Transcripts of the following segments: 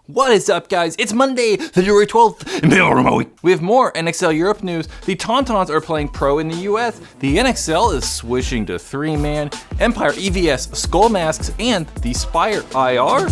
What is up, guys? It's Monday, February 12th, in PBRMW week. We have more NXL Europe news. The TonTons are playing pro in the US. The NXL is switching to 3-man. Empire EVS skull masks and the Spire IR.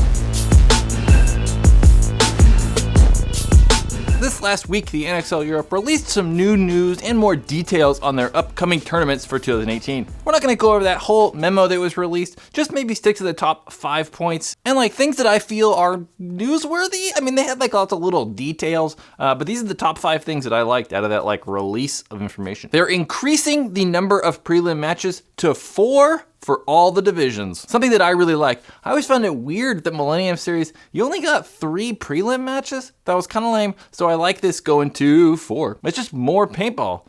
This last week, the NXL Europe released some new news and more details on their upcoming tournaments for 2018. We're not going to go over that whole memo that was released, just maybe stick to the top 5 points and like things that I feel are newsworthy. I mean, they had like lots of little details, but these are the top 5 things that I liked out of that like release of information. They're increasing the number of prelim matches to 4 for all the divisions. Something that I really like. I always found it weird that Millennium Series, you only got 3 prelim matches. That was kind of lame. So I like this going to 4. It's just more paintball.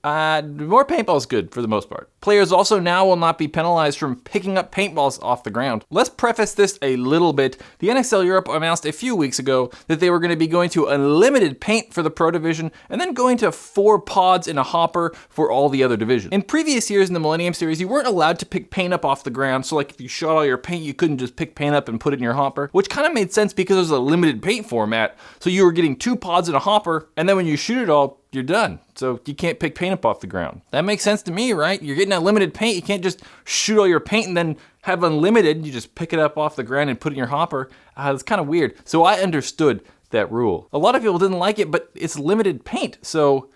More paintball is good for the most part. Players also now will not be penalized from picking up paintballs off the ground. Let's preface this a little bit. The NXL Europe announced a few weeks ago that they were going to be going to unlimited paint for the pro division and then going to 4 pods in a hopper for all the other divisions. In previous years in the Millennium Series, you weren't allowed to pick paint up off the ground. So like if you shot all your paint, you couldn't just pick paint up and put it in your hopper, which kind of made sense because it was a limited paint format. So you were getting 2 pods in a hopper, and then when you shoot it all, you're done. So you can't pick paint up off the ground. That makes sense to me, right? You're getting unlimited paint. You can't just shoot all your paint and then have unlimited. You just pick it up off the ground and put it in your hopper. It's kind of weird. So I understood that rule. A lot of people didn't like it, but it's limited paint. So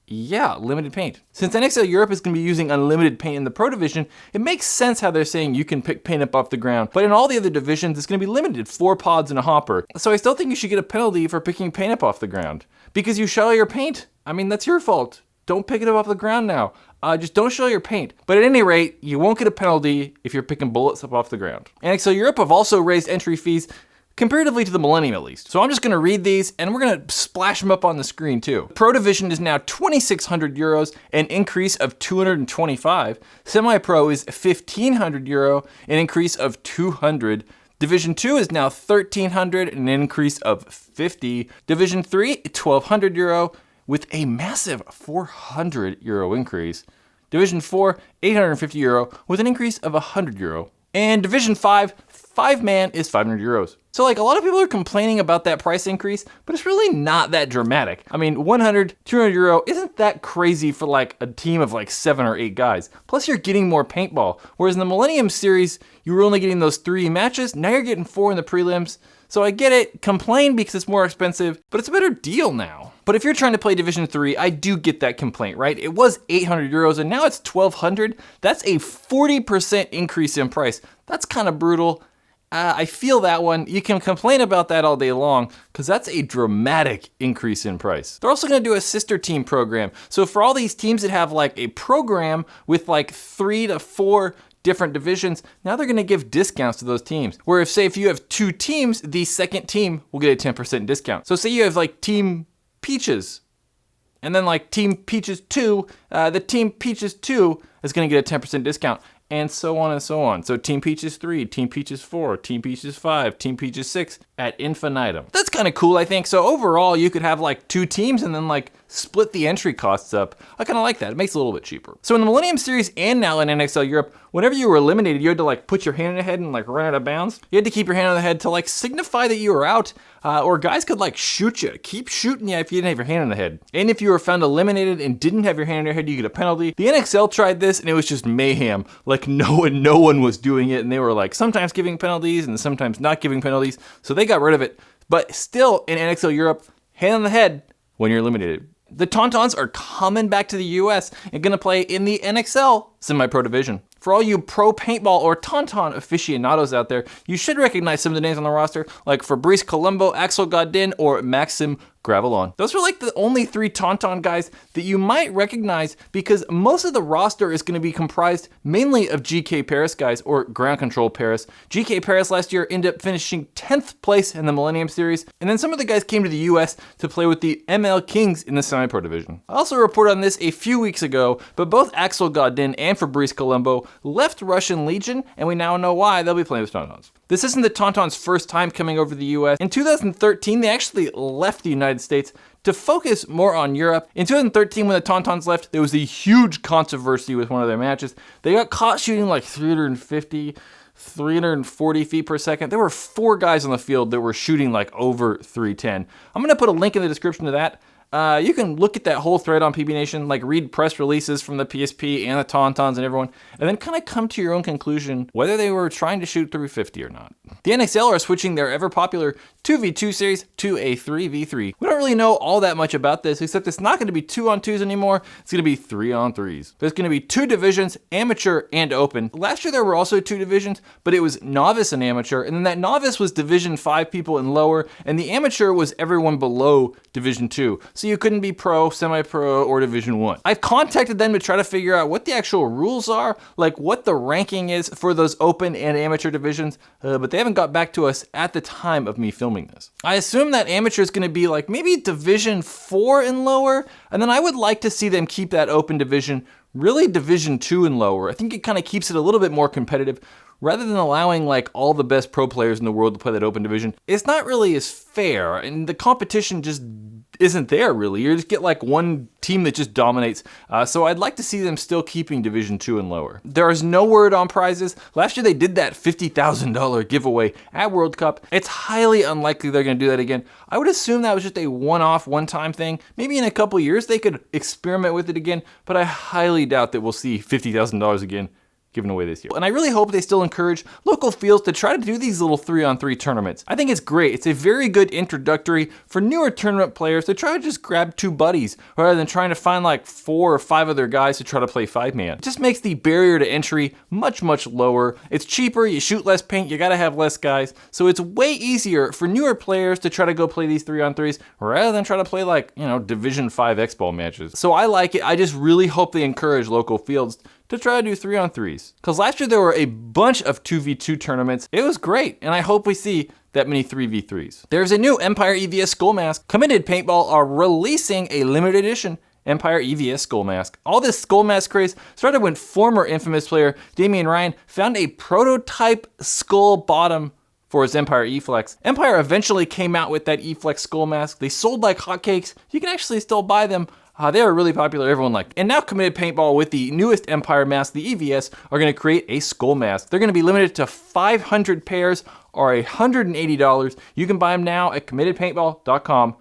yeah, limited paint. Since NXL Europe is going to be using unlimited paint in the pro division, it makes sense how they're saying you can pick paint up off the ground. But in all the other divisions, it's going to be limited, 4 pods in a hopper. So I still think you should get a penalty for picking paint up off the ground. Because you shot all your paint. I mean, that's your fault. Don't pick it up off the ground now. Just don't show your paint. But at any rate, you won't get a penalty if you're picking bullets up off the ground. NXL Europe have also raised entry fees comparatively to the Millennium at least. So I'm just gonna read these and we're gonna splash them up on the screen too. Pro Division is now 2,600 euros, an increase of 225. Semi-Pro is 1,500 euro, an increase of 200. Division 2 is now 1,300, an increase of 50. Division 3, 1,200 euro, with a massive 400 euro increase. Division 4, 850 euro, with an increase of 100 euro. And Division 5, 5-man is 500 euros. So like a lot of people are complaining about that price increase, but it's really not that dramatic. I mean, 100, 200 euro isn't that crazy for like a team of like 7 or 8 guys. Plus you're getting more paintball. Whereas in the Millennium Series, you were only getting those 3 matches. Now you're getting 4 in the prelims. So I get it, complain because it's more expensive, but it's a better deal now. But if you're trying to play Division 3, I do get that complaint, right? It was 800 euros and now it's 1,200. That's a 40% increase in price. That's kind of brutal. I feel that one. You can complain about that all day long because that's a dramatic increase in price. They're also going to do a sister team program. So for all these teams that have like a program with like 3 to 4 different divisions, now they're going to give discounts to those teams. Where if you have 2 teams, the second team will get a 10% discount. So say you have like Team Peaches and then like Team Peaches 2, the Team Peaches 2 is going to get a 10% discount. And so on and so on. So Team Peaches 3, Team Peaches 4, Team Peaches 5, Team Peaches 6 at infinitum. That's kind of cool, I think. So overall, you could have like 2 teams and then like split the entry costs up. I kind of like that. It makes it a little bit cheaper. So in the Millennium Series and now in NXL Europe, whenever you were eliminated, you had to like put your hand on the head and like run out of bounds. You had to keep your hand on the head to like signify that you were out, or guys could like shoot you, keep shooting you if you didn't have your hand on the head. And if you were found eliminated and didn't have your hand on your head, you get a penalty. The NXL tried this and it was just mayhem. Like no one was doing it, and they were like sometimes giving penalties and sometimes not giving penalties. So they got rid of it. But still in NXL Europe, hand on the head when you're eliminated. The TonTons are coming back to the US and gonna play in the NXL Semi-Pro Division. For all you pro paintball or TonTon aficionados out there, you should recognize some of the names on the roster, like Fabrice Colombo, Axel Godin, or Maxim Gravelon. Those are like the only 3 TonTon guys that you might recognize because most of the roster is going to be comprised mainly of GK Paris guys or ground control Paris. GK Paris last year ended up finishing 10th place in the Millennium Series, and then some of the guys came to the US to play with the ML Kings in the Semi-Pro Division. I also reported on this a few weeks ago, but both Axel Godin and Fabrice Colombo left Russian Legion, and we now know why. They'll be playing with TonTons. This isn't the TonTons' first time coming over to the US. In 2013, they actually left the United States to focus more on Europe. In 2013, when the TonTons left, there was a huge controversy with one of their matches. They got caught shooting like 350 340 feet per second. There were 4 guys on the field that were shooting like over 310. I'm gonna put a link in the description to that. You can look at that whole thread on PB Nation, like read press releases from the PSP and the TonTons and everyone, and then kind of come to your own conclusion whether they were trying to shoot 350 or not. The NXL are switching their ever popular 2v2 series to a 3v3. We don't really know all that much about this, except it's not going to be 2-on-2s anymore. It's going to be 3-on-3s. There's going to be 2 divisions, amateur and open. Last year there were also 2 divisions, but it was novice and amateur, and then that novice was Division 5 people and lower, and the amateur was everyone below Division 2. So you couldn't be pro, semi-pro, or Division 1. I've contacted them to try to figure out what the actual rules are, like what the ranking is for those open and amateur divisions, but they haven't got back to us at the time of me filming this. I assume that amateur is going to be like maybe Division 4 and lower, and then I would like to see them keep that open division really Division 2 and lower. I think it kind of keeps it a little bit more competitive. Rather than allowing like all the best pro players in the world to play that open division, it's not really as fair, and the competition just isn't there really. You just get like one team that just dominates. So I'd like to see them still keeping Division 2 and lower. There is no word on prizes. Last year they did that $50,000 giveaway at World Cup. It's highly unlikely they're going to do that again. I would assume that was just a one-off, one-time thing. Maybe in a couple years they could experiment with it again, but I highly doubt that we'll see $50,000 again given away this year. And I really hope they still encourage local fields to try to do these little 3-on-3 tournaments. I think it's great. It's a very good introductory for newer tournament players to try to just grab 2 buddies rather than trying to find like 4 or 5 other guys to try to play 5-man. It just makes the barrier to entry much, much lower. It's cheaper, you shoot less paint, you gotta have less guys. So it's way easier for newer players to try to go play these 3-on-3s rather than try to play like, you know, Division 5 X-Ball matches. So I like it. I just really hope they encourage local fields to try to do 3-on-3s. Because last year there were a bunch of 2v2 tournaments. It was great, and I hope we see that many 3v3s. There's a new Empire EVS skull mask. Committed Paintball are releasing a limited edition Empire EVS skull mask. All this skull mask craze started when former Infamous player Damian Ryan found a prototype skull bottom for his Empire E-Flex. Empire eventually came out with that E-Flex skull mask. They sold like hotcakes. You can actually still buy them. They were really popular, everyone liked. And now Committed Paintball with the newest Empire mask, the EVS, are gonna create a skull mask. They're gonna be limited to 500 pairs or $180. You can buy them now at committedpaintball.com.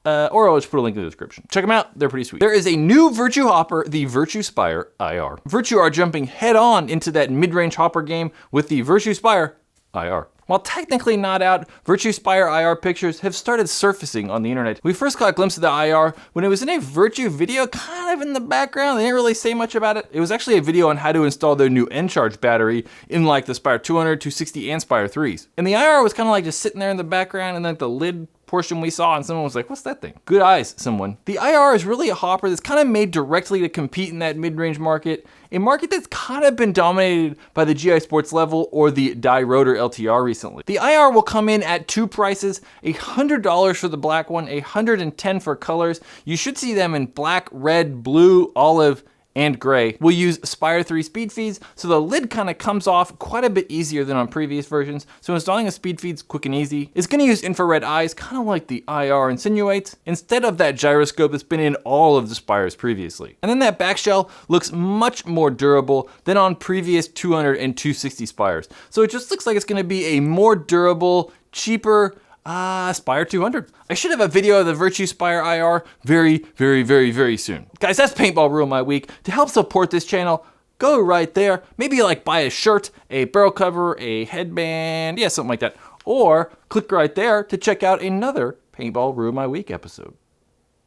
Or I'll just put a link in the description. Check them out, they're pretty sweet. There is a new Virtue hopper, the Virtue Spire IR. Virtue are jumping head on into that mid-range hopper game with the Virtue Spire IR. While technically not out, Virtue Spire IR pictures have started surfacing on the internet. We first got a glimpse of the IR when it was in a Virtue video kind of in the background. They didn't really say much about it. It was actually a video on how to install their new N-Charge battery in like the Spire 200, 260, and Spire 3s. And the IR was kind of like just sitting there in the background, and then the lid portion we saw, and someone was like, what's that thing? Good eyes, someone. The IR is really a hopper that's kind of made directly to compete in that mid-range market, a market that's kind of been dominated by the GI Sports Level or the Rotor LTR recently. The IR will come in at 2 prices, $100 for the black one, $110 for colors. You should see them in black, red, blue, olive, and gray. We'll use Spire III speed feeds, so the lid kind of comes off quite a bit easier than on previous versions. So installing a speed feed's quick and easy. It's gonna use infrared eyes, kind of like the IR insinuates, instead of that gyroscope that's been in all of the Spires previously. And then that back shell looks much more durable than on previous 200 and 260 Spires. So it just looks like it's gonna be a more durable, cheaper, Spire 200. I should have a video of the Virtue Spire IR very soon. Guys, that's Paintball Ruined My week. To help support this channel, go right there. Maybe like buy a shirt, a barrel cover, a headband, yeah, something like that. Or click right there to check out another Paintball Ruined My Week episode.